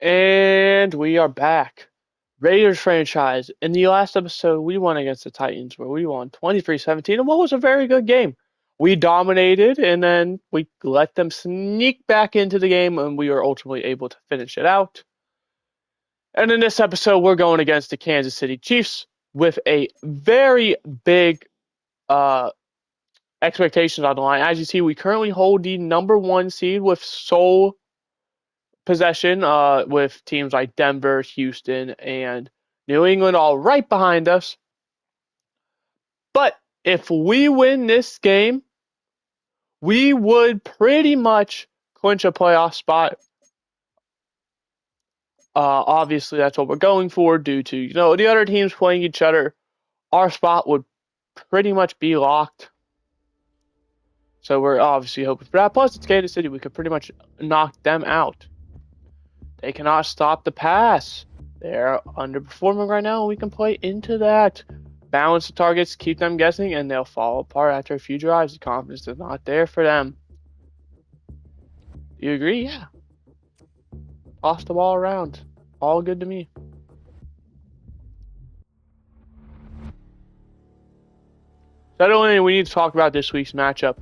And we are back. Raiders franchise. In the last episode, we won against the Titans, where we won 23-17, and what was a very good game. We dominated, and then we let them sneak back into the game, and we were ultimately able to finish it out. And in this episode, we're going against the Kansas City Chiefs with a very big expectations on the line. As you see, we currently hold the number one seed with sole possession with teams like Denver, Houston, and New England all right behind us. But if we win this game, we would pretty much clinch a playoff spot. Obviously, that's what we're going for due to, the other teams playing each other. Our spot would pretty much be locked. So we're obviously hoping for that. Plus, it's Kansas City. We could pretty much knock them out. They cannot stop the pass. They're underperforming right now, and we can play into that. Balance the targets, keep them guessing, and they'll fall apart after a few drives. The confidence is not there for them. Do you agree? Yeah. Toss the ball around. All good to me. Settling in, we need to talk about this week's matchup.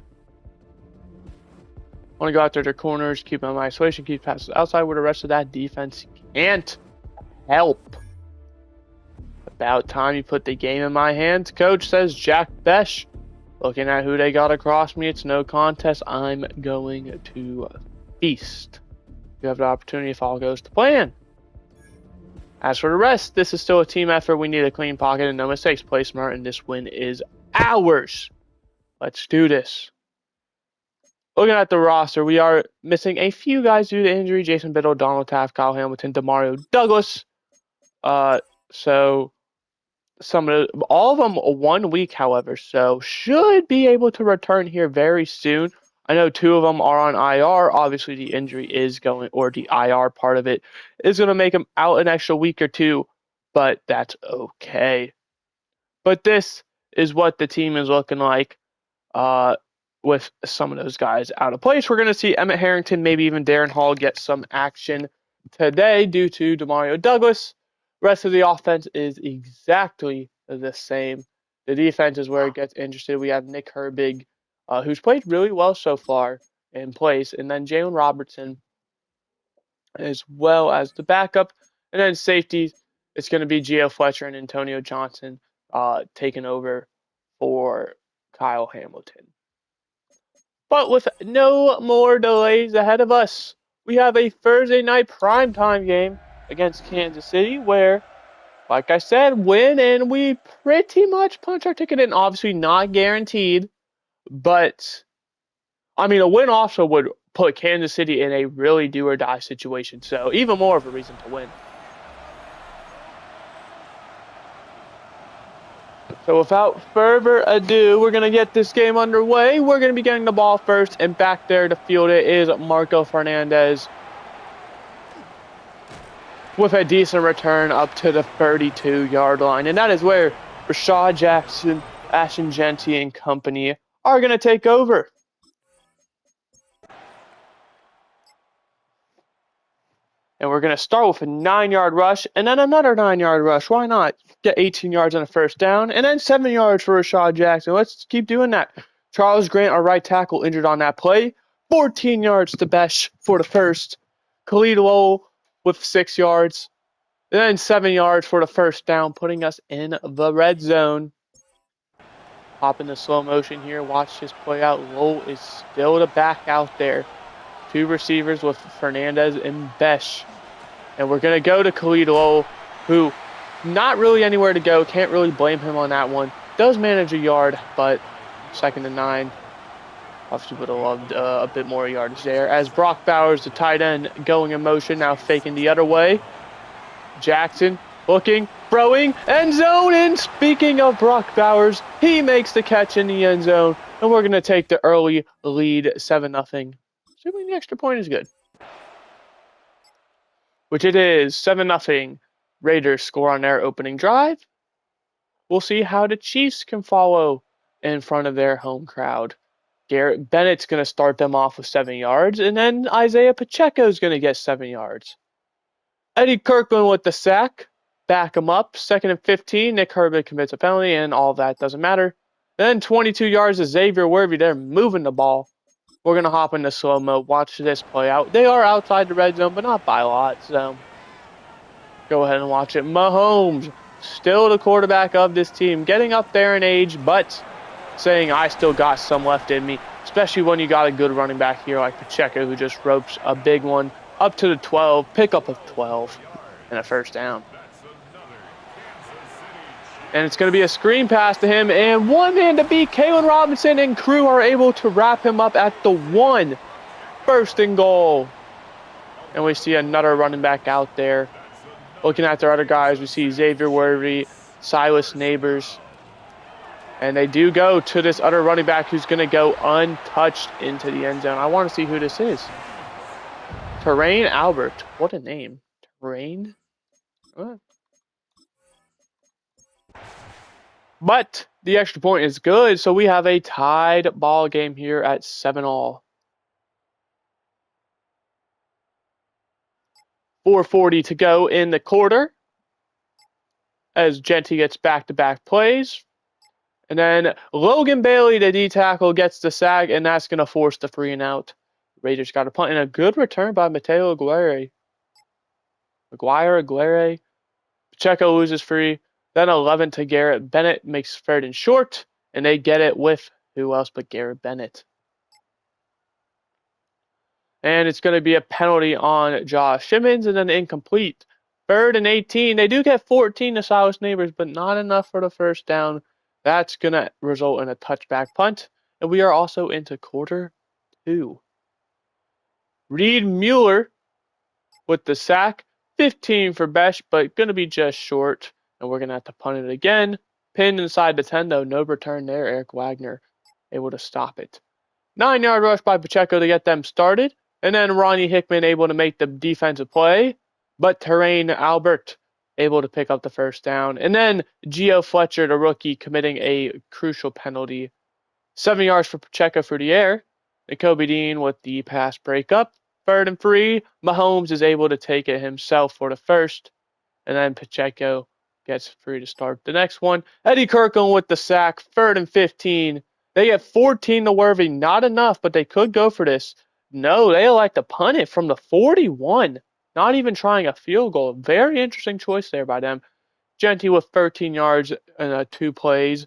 Want to go out there to corners, keep them in isolation, keep passes outside where the rest of that defense can't help. About time you put the game in my hands, coach, says Jack Besh. Looking at who they got across me, it's no contest. I'm going to feast. You have the opportunity if all goes to plan. As for the rest, this is still a team effort. We need a clean pocket and no mistakes. Play smart, and this win is ours. Let's do this. Looking at the roster, we are missing a few guys due to injury. Jason Biddle, Donald Taft, Kyle Hamilton, Demario Douglas. So all of them 1 week, however, so should be able to return here very soon. I know 2 of them are on IR. Obviously, the injury is going, or the IR part of it is going to make them out an extra week or 2, but that's okay. But this is what the team is looking like with some of those guys out of place. We're going to see Emmett Harrington, maybe even Darren Hall get some action today due to Demario Douglas. Rest of the offense is exactly the same. The defense is where it gets interested. We have Nick Herbig, who's played really well so far in place, and then Jalen Robertson, as well as the backup. And then safety, it's going to be Gio Fletcher and Antonio Johnson taking over for Kyle Hamilton. But with no more delays ahead of us, we have a Thursday night primetime game against Kansas City where, like I said, win and we pretty much punch our ticket in. Obviously not guaranteed, but I mean, a win also would put Kansas City in a really do or die situation. So even more of a reason to win. So without further ado, we're going to get this game underway. We're going to be getting the ball first, and back there to field it is Marco Fernandez with a decent return up to the 32-yard line. And that is where Rashad Jackson, Ashton Genty, and company are going to take over. And we're going to start with a 9-yard rush and then another 9-yard rush. Why not? Get 18 yards on a first down and then 7 yards for Rashad Jackson. Let's keep doing that. Charles Grant, our right tackle, injured on that play. 14 yards to Besh for the first. Khalid Lowell with 6 yards. And then 7 yards for the first down, putting us in the red zone. Hop into slow motion here. Watch this play out. Lowell is still the back out there. 2 receivers with Fernandez and Besh. And we're going to go to Khalid Lowell, who not really anywhere to go. Can't really blame him on that one. Does manage a yard, but 2nd and 9. Obviously would have loved a bit more yardage there. As Brock Bowers, the tight end, going in motion, now faking the other way. Jackson looking, throwing, end zone. And speaking of Brock Bowers, he makes the catch in the end zone. And we're going to take the early lead 7-0. Assuming the extra point is good. Which it is. 7-0. Raiders score on their opening drive. We'll see how the Chiefs can follow in front of their home crowd. Garrett Bennett's going to start them off with 7 yards, and then Isaiah Pacheco is going to get 7 yards. Eddie Kirkland with the sack. Back him up. 2nd and 15. Nick Herbig commits a penalty, and all that doesn't matter. Then 22 yards to Xavier Worthy. They're moving the ball. We're going to hop into slow-mo. Watch this play out. They are outside the red zone, but not by a lot, so go ahead and watch it. Mahomes, still the quarterback of this team, getting up there in age, but saying, I still got some left in me, especially when you got a good running back here like Pacheco, who just ropes a big one up to the 12, pickup of 12, and a first down. And it's going to be a screen pass to him, and one man to beat. Kalen Robinson and crew are able to wrap him up at the 1. 1st and goal. And we see another running back out there. Looking at their other guys, we see Xavier Worthy, Silas Neighbors. And they do go to this other running back who's going to go untouched into the end zone. I want to see who this is. Terrain Albert. What a name. Terrain? What? But the extra point is good, so we have a tied ball game here at 7-all. 4:40 to go in the quarter as Genty gets back-to-back plays. And then Logan Bailey, the D-tackle, gets the sack, and that's going to force the 3 and out. Raiders got a punt, and a good return by Mateo Aguirre. Pacheco loses free. Then 11 to Garrett Bennett makes 3rd and short, and they get it with who else but Garrett Bennett. And it's going to be a penalty on Josh Simmons, and then incomplete. 3rd and 18. They do get 14 to Silas Neighbors, but not enough for the first down. That's going to result in a touchback punt. And we are also into quarter 2. Reed Mueller with the sack. 15 for Besh, but going to be just short. And we're going to have to punt it again. Pinned inside the 10, though. No return there. Eric Wagner able to stop it. 9-yard rush by Pacheco to get them started. And then Ronnie Hickman able to make the defensive play. But Terrain Albert able to pick up the first down. And then Gio Fletcher, the rookie, committing a crucial penalty. 7 yards for Pacheco for the air. And Kobe Dean with the pass breakup. 3rd and 3. Mahomes is able to take it himself for the first. And then Pacheco gets free to start the next one. Eddie Kirkland with the sack. 3rd and 15. They get 14 to Worthy. Not enough, but they could go for this. No, they like to punt it from the 41. Not even trying a field goal. Very interesting choice there by them. Genty with 13 yards and 2 plays.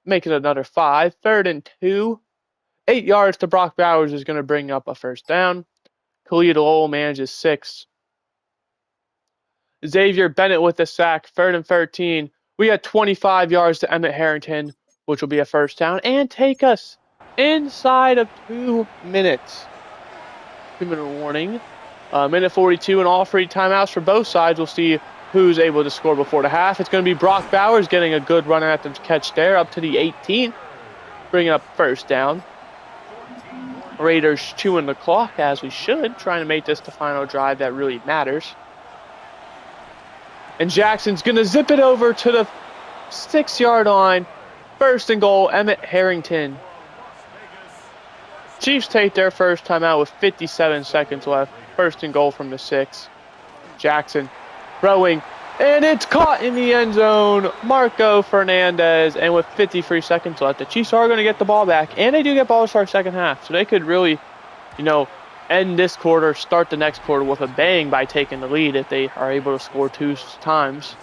Make it another 5. 3rd and 2. 8 yards to Brock Bowers is going to bring up a first down. Khalid Lowell manages 6. Xavier Bennett with the sack. 3rd and 13. We got 25 yards to Emmett Harrington, which will be a first down and take us inside of 2 minutes. 2-minute warning. Minute 42 and all free timeouts for both sides. We'll see who's able to score before the half. It's going to be Brock Bowers getting a good run at the catch there up to the 18th. Bringing up first down. Raiders chewing the clock as we should, trying to make this the final drive that really matters. And Jackson's going to zip it over to the 6-yard line. 1st and goal, Emmett Harrington. Chiefs take their first timeout with 57 seconds left. 1st and goal from the 6. Jackson throwing, and it's caught in the end zone. Marco Fernandez, and with 53 seconds left, the Chiefs are going to get the ball back, and they do get ball to start second half. So they could really, end this quarter, start the next quarter with a bang by taking the lead if they are able to score 2 times.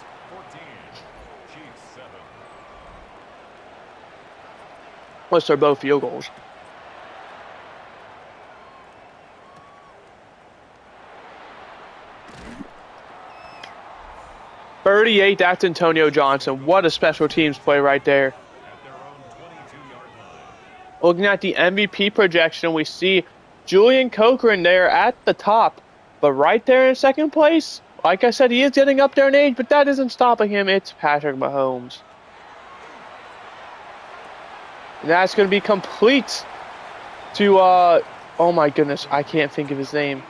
Unless they're both field goals. .38, that's Antonio Johnson. What a special teams play right there. Looking at the MVP projection, we see Julian Cochran there at the top. But right there in second place, like I said, he is getting up there in age, but that isn't stopping him. It's Patrick Mahomes. And that's going to be complete to, oh my goodness, I can't think of his name.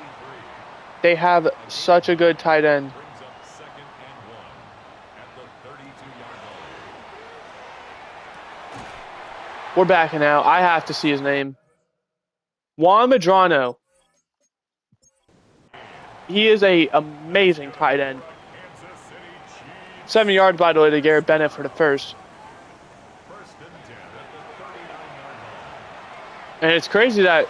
They have such a good tight end. We're backing out. I have to see his name. Juan Medrano. He is a amazing tight end. 7 yards, by the way, to Garrett Bennett for the first. And it's crazy that,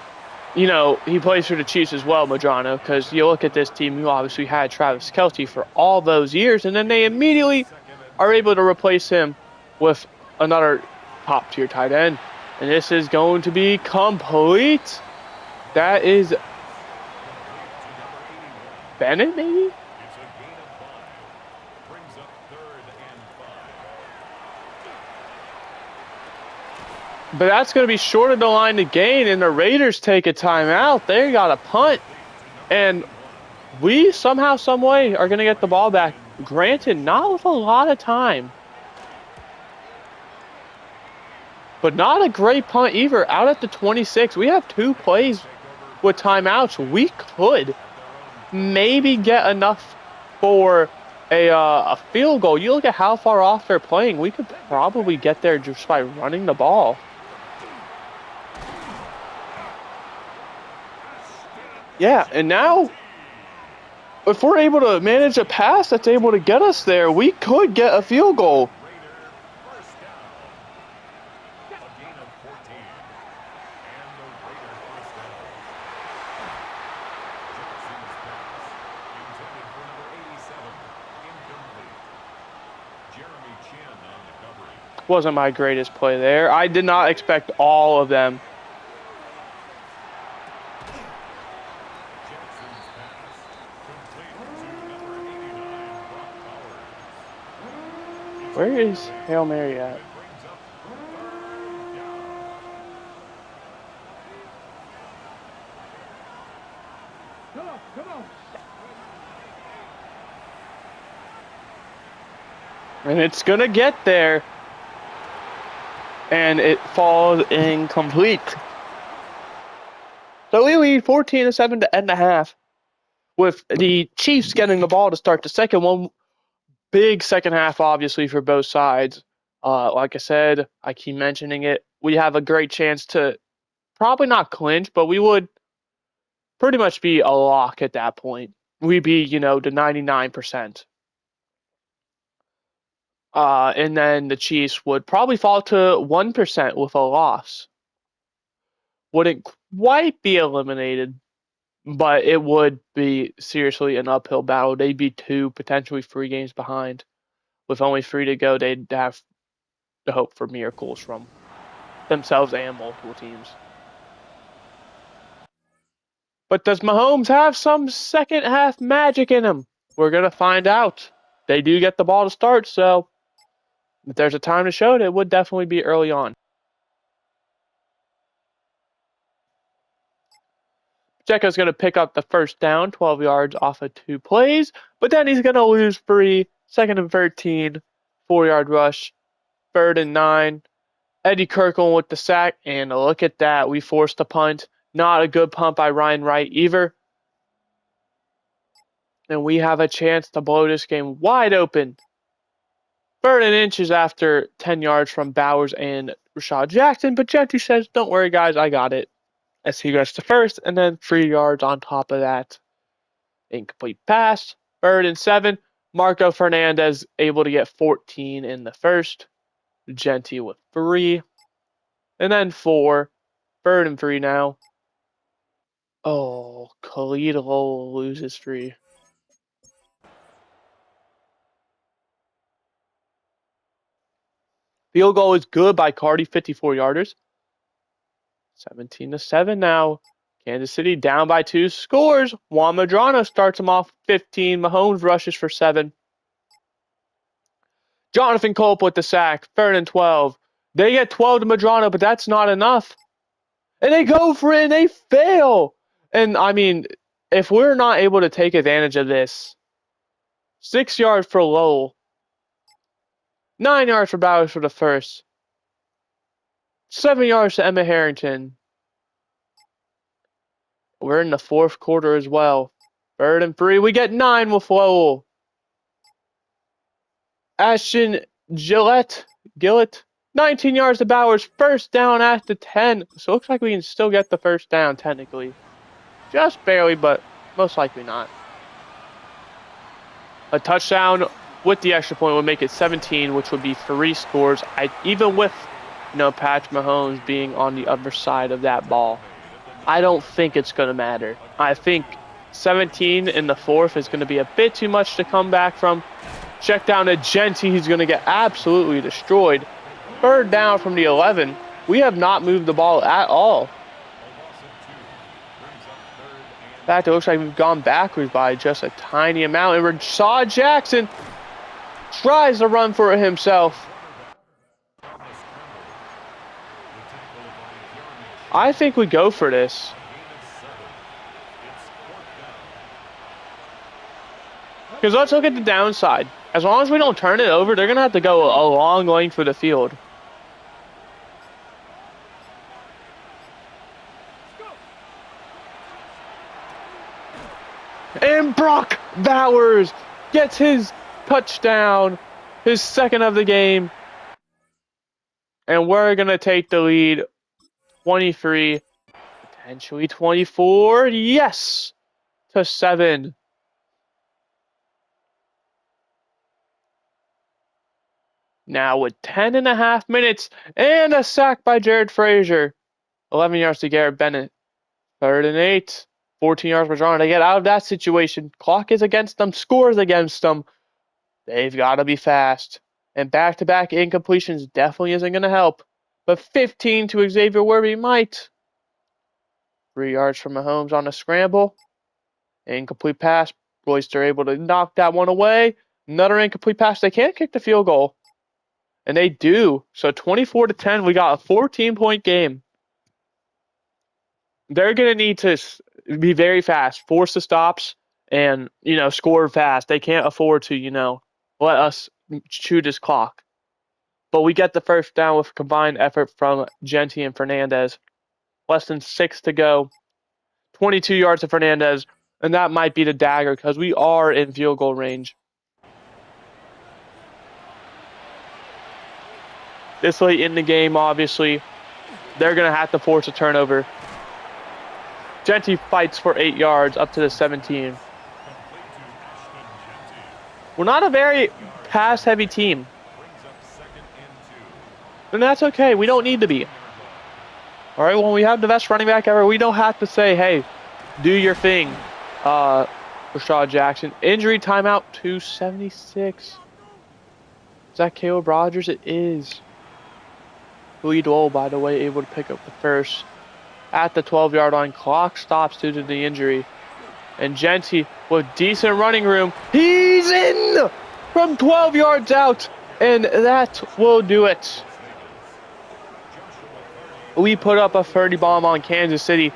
you know, he plays for the Chiefs as well, Madrano, because you look at this team who obviously had Travis Kelce for all those years, and then they immediately are able to replace him with another top-tier tight end. And this is going to be complete. That is Bennett, maybe? But that's going to be short of the line to gain, and the Raiders take a timeout. They got a punt. And we somehow, some way, are going to get the ball back. Granted, not with a lot of time. But not a great punt either. Out at the 26. We have 2 plays with timeouts. We could maybe get enough for a field goal. You look at how far off they're playing. We could probably get there just by running the ball. Yeah, and now, if we're able to manage a pass that's able to get us there, we could get a field goal. Wasn't my greatest play there. I did not expect all of them. Where is Hail Mary at? And it's going to get there. And it falls incomplete. So we lead 14-7 to end the half, with the Chiefs getting the ball to start the second one. Big second half, obviously, for both sides. Like I said, I keep mentioning it. We have a great chance to probably not clinch, but we would pretty much be a lock at that point. We'd be, you know, to 99%. And then the Chiefs would probably fall to 1% with a loss. Wouldn't quite be eliminated, but it would be seriously an uphill battle. They'd be 2, potentially 3 games behind. With only 3 to go, they'd have to hope for miracles from themselves and multiple teams. But does Mahomes have some second half magic in him? We're going to find out. They do get the ball to start, so if there's a time to show it, it would definitely be early on. Pacheco's going to pick up the first down, 12 yards off of 2 plays, but then he's going to lose 3, 2nd and 13, 4-yard rush, 3rd and 9. Eddie Kirkland with the sack, and look at that. We forced a punt. Not a good punt by Ryan Wright either. And we have a chance to blow this game wide open. 3rd and inches after 10 yards from Bowers and Rashad Jackson, but Genty says, don't worry, guys, I got it. As he gets to first, and then 3 yards on top of that. Incomplete pass. 3rd and 7. Marco Fernandez able to get 14 in the first. Genty with 3. And then 4. 3rd and 3 now. Oh, Khalid Lowell loses 3. Field goal is good by Cardi, 54-yarders. 17-7 now. Kansas City down by 2 scores. Juan Madrano starts them off 15. Mahomes rushes for 7. Jonathan Culp with the sack. 3rd and 12. They get 12 to Madrano, but that's not enough. And they go for it and they fail. And I mean, if we're not able to take advantage of this, 6 yards for Lowell. 9 yards for Bowers for the first. 7 yards to Emma Harrington. We're in the 4th quarter as well. 3rd and 3. We get 9 with Lowell. Ashton Gillett. 19 yards to Bowers. 1st down at the 10. So it looks like we can still get the 1st down technically. Just barely, but most likely not. A touchdown with the extra point would make it 17, which would be 3 scores. Even with, Patrick Mahomes being on the other side of that ball, I don't think it's going to matter. I think 17 in the fourth is going to be a bit too much to come back from. Check down to Genty. He's going to get absolutely destroyed. Third down from the 11. We have not moved the ball at all. In fact, it looks like we've gone backwards by just a tiny amount. And Rashad Jackson tries to run for it himself. I think we go for this. Because let's look at the downside. As long as we don't turn it over, they're going to have to go a long length for the field. And Brock Bowers gets his touchdown, his second of the game. And we're going to take the lead 23, potentially 24. Yes, to 7. Now with 10.5 minutes and a sack by Jared Frazier. 11 yards to Garrett Bennett. 3rd and 8. 14 yards for John to get out of that situation. Clock is against them. Scores against them. They've got to be fast. And back-to-back incompletions definitely isn't going to help. But 15 to Xavier Worthy might. 3 yards from Mahomes on a scramble. Incomplete pass. Royster able to knock that one away. Another incomplete pass. They can't kick the field goal. And they do. So 24-10, we got a 14-point game. They're going to need to be very fast, force the stops, and, score fast. They can't afford to, let us chew this clock. But we get the first down with a combined effort from Genty and Fernandez. Less than 6 to go. 22 yards to Fernandez, and that might be the dagger because we are in field goal range. This late in the game, obviously, they're going to have to force a turnover. Genty fights for 8 yards up to the 17. We're not a very pass-heavy team. And that's okay. We don't need to be. All right, when we have the best running back ever, we don't have to say, hey, do your thing, Rashad Jackson. Injury timeout, 276. Is that Caleb Rogers? It is. Lee Dole, by the way, able to pick up the first. At the 12-yard line, clock stops due to the injury. And Genty, with decent running room, he's in from 12 yards out. And that will do it. We put up a 30 bomb on Kansas City.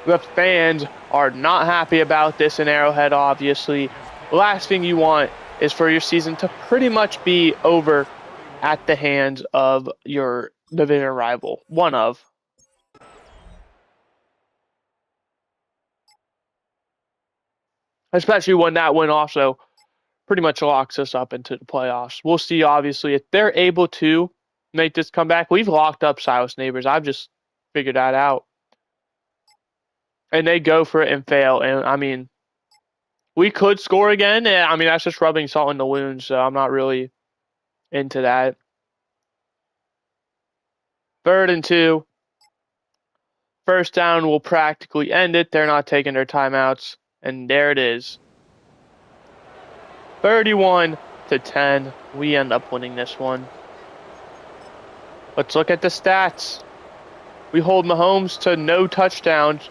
The fans are not happy about this in Arrowhead, obviously. Last thing you want is for your season to pretty much be over at the hands of your division rival. One of. Especially when that win also pretty much locks us up into the playoffs. We'll see, obviously, if they're able to make this comeback. We've locked up Silas Neighbors. I've just figured that out. And they go for it and fail. And, we could score again. And, that's just rubbing salt in the wound, so I'm not really into that. 3rd and 2. First down will practically end it. They're not taking their timeouts. And there it is. 31-10. We end up winning this one. Let's look at the stats. We hold Mahomes to no touchdowns.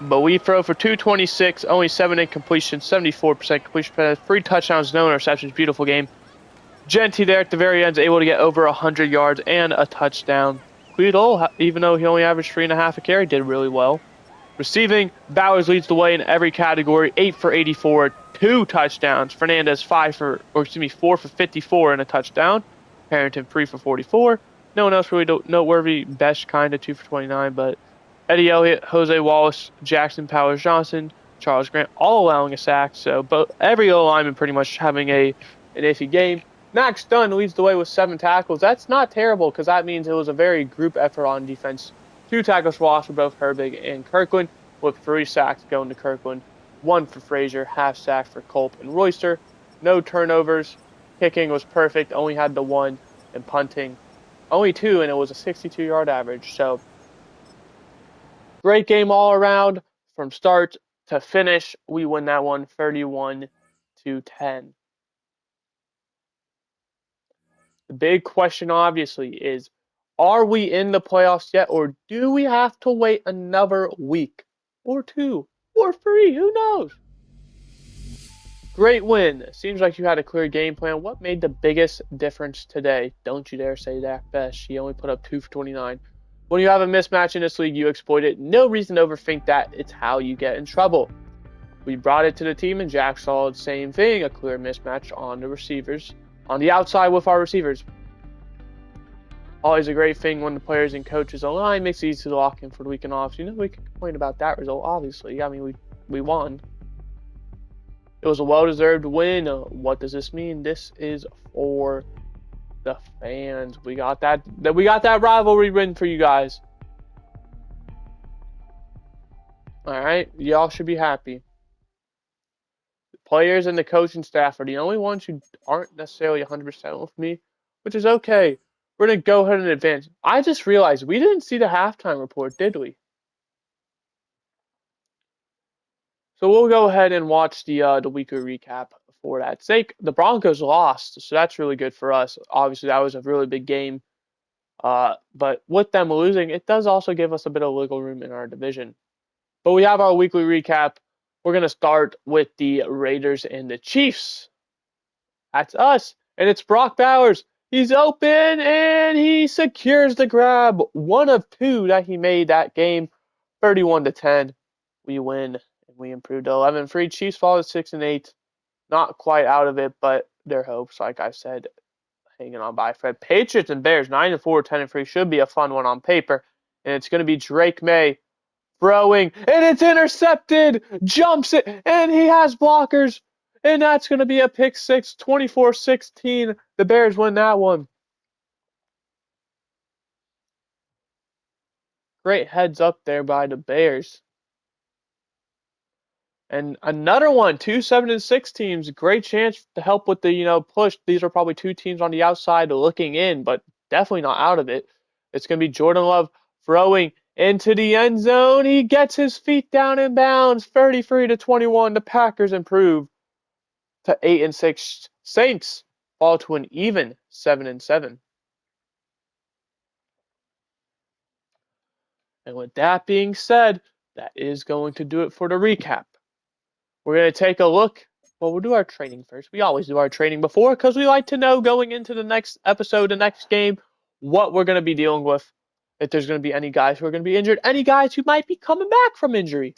But we throw for 226, only 7 incompletions, 74% completion percentage, 3 touchdowns, no interceptions. Beautiful game. Genty there at the very end is able to get over 100 yards and a touchdown. Quidol, even though he only averaged 3.5 a carry, did really well. Receiving, Bowers leads the way in every category. 8 for 84, 2 touchdowns. Fernandez 4 for 54 and a touchdown. Harrington 3 for 44. No one else really noteworthy. Best kind of 2 for 29, but Eddie Elliott, Jose Wallace, Jackson Powers Johnson, Charles Grant, all allowing a sack. So, but every O-lineman pretty much having an iffy game. Max Dunn leads the way with 7 tackles. That's not terrible because that means it was a very group effort on defense. 2 tackles for loss for both Herbig and Kirkland, with 3 sacks going to Kirkland. 1 for Frazier, half sack for Culp and Royster. No turnovers. Kicking was perfect, only had the 1, and punting only 2, and it was a 62-yard average. So great game all around from start to finish. We win that one 31-10. The big question, obviously, is are we in the playoffs yet, or do we have to wait another week or 2 or 3? Who knows? Great win. Seems like you had a clear game plan. What made the biggest difference today? Don't you dare say Dak Best. He only put up 2 for 29. When you have a mismatch in this league, you exploit it. No reason to overthink that. It's how you get in trouble. We brought it to the team, and Jack saw the same thing, a clear mismatch on the receivers, on the outside with our receivers. Always a great thing when the players and coaches align, makes it easy to lock in for the weekend off. So, we can complain about that result, obviously. I mean, we won. It was a well-deserved win. What does this mean? This is for the fans. We got that rivalry win for you guys. All right, y'all should be happy. The players and the coaching staff are the only ones who aren't necessarily 100% with me, which is okay. We're gonna go ahead and advance. I just realized we didn't see the halftime report, did we? So we'll go ahead and watch the weekly recap for that sake. The Broncos lost, so that's really good for us. Obviously, that was a really big game. But with them losing, it does also give us a bit of wiggle room in our division. But we have our weekly recap. We're going to start with the Raiders and the Chiefs. That's us. And it's Brock Bowers. He's open and he secures the grab. 1 of 2 that he made that game. 31-10. We win and we improve to 11-3. Chiefs fall to 6-8. Not quite out of it, but their hopes, like I said, hanging on by Fred. Patriots and Bears, 9-4, 10-3 should be a fun one on paper. And it's going to be Drake May throwing, and it's intercepted, jumps it, and he has blockers. And that's going to be a pick six, 24-16. The Bears win that one. Great heads up there by the Bears. And another one, 2 7-6 teams. Great chance to help with the push. These are probably 2 teams on the outside looking in, but definitely not out of it. It's going to be Jordan Love throwing into the end zone. He gets his feet down in bounds. 33-21. The Packers improve to 8-6. Saints fall to an even 7-7. And with that being said, that is going to do it for the recap. We're going to take a look. Well, we'll do our training first. We always do our training before because we like to know going into the next episode, the next game, what we're going to be dealing with. If there's going to be any guys who are going to be injured, any guys who might be coming back from injury.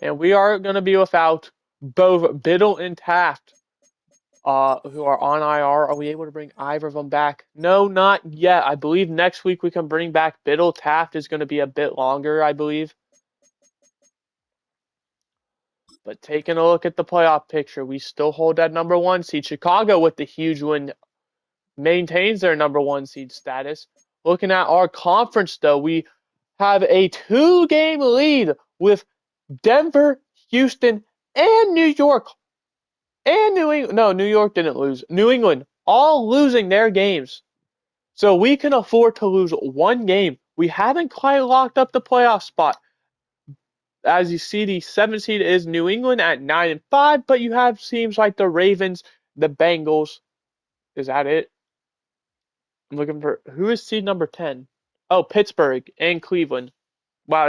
And we are going to be without both Biddle and Taft, who are on IR. Are we able to bring either of them back? No, not yet. I believe next week we can bring back Biddle. Taft is going to be a bit longer, I believe. But taking a look at the playoff picture, we still hold that number 1 seed. Chicago, with the huge win, maintains their number 1 seed status. Looking at our conference, though, we have a 2-game lead with Denver, Houston, and New York. And New England. No, New York didn't lose. New England, all losing their games. So we can afford to lose 1 game. We haven't quite locked up the playoff spot. As you see, the 7th seed is New England at 9-5, but you have teams like the Ravens, the Bengals. Is that it? I'm looking for who is seed number 10? Oh, Pittsburgh and Cleveland. Wow,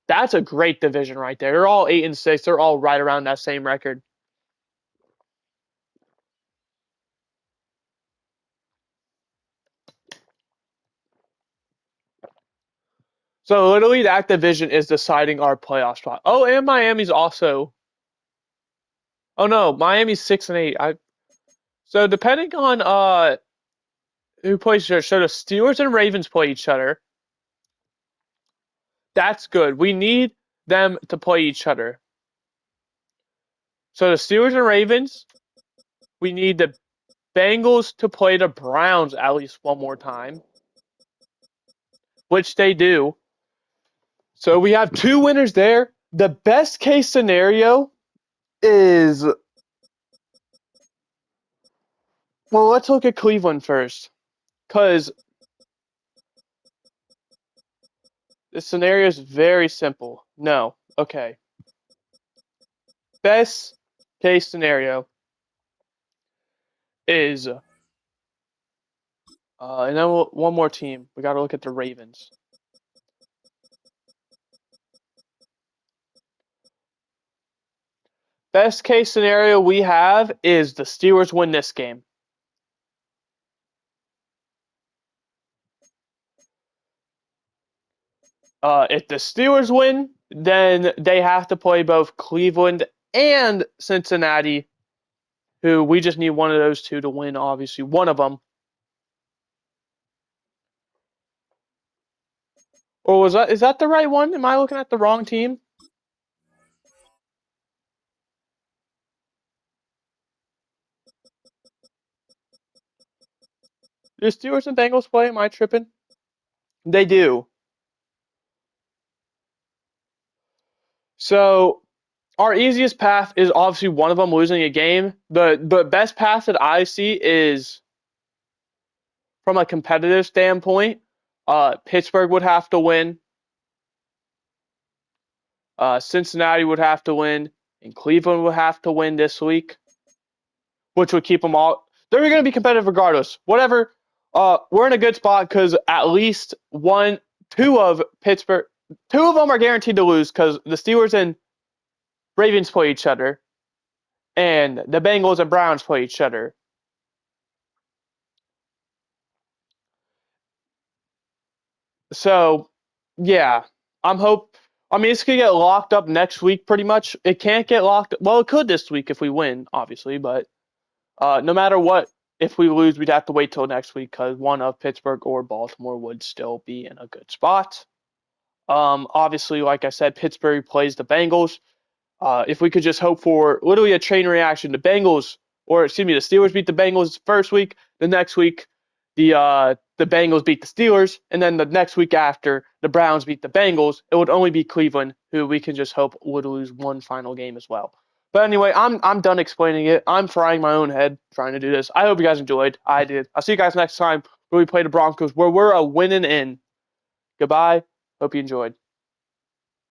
that's a great division right there. They're all 8-6. They're all right around that same record. So literally that division is deciding our playoff spot. Oh, and Miami's also. Oh no, Miami's 6-8. So depending on who plays each other, so the Steelers and Ravens play each other. That's good. We need them to play each other. So the Steelers and Ravens, we need the Bengals to play the Browns at least one more time, which they do. So we have two winners there. The best case scenario is, well, let's look at Cleveland first, because the scenario is very simple. No. Okay. Best case scenario is, and then one more team. We got to look at the Ravens. Best case scenario we have is the Steelers win this game. If the Steelers win, then they have to play both Cleveland and Cincinnati, who we just need one of those two to win, obviously. One of them. Or is that the right one? Am I looking at the wrong team? Do Steelers and Bengals play? Am I tripping? They do. So our easiest path is obviously one of them losing a game. The best path that I see is from a competitive standpoint. Pittsburgh would have to win. Cincinnati would have to win, and Cleveland would have to win this week, which would keep them all. They're going to be competitive regardless. Whatever. We're in a good spot because at least two of Pittsburgh, two of them are guaranteed to lose because the Steelers and Ravens play each other, and the Bengals and Browns play each other. So, yeah, I mean, it's gonna get locked up next week, pretty much. It can't get locked. Well, it could this week if we win, obviously, but no matter what, if we lose, we'd have to wait till next week because one of Pittsburgh or Baltimore would still be in a good spot. Obviously, like I said, Pittsburgh plays the Bengals. If we could just hope for literally a chain reaction, the Bengals, or excuse me, the Steelers beat the Bengals first week, the next week the Bengals beat the Steelers, and then the next week after the Browns beat the Bengals, it would only be Cleveland, who we can just hope would lose one final game as well. But anyway, I'm done explaining it. I'm frying my own head trying to do this. I hope you guys enjoyed. I did. I'll see you guys next time where we play the Broncos, where we're a winning in. Goodbye. Hope you enjoyed.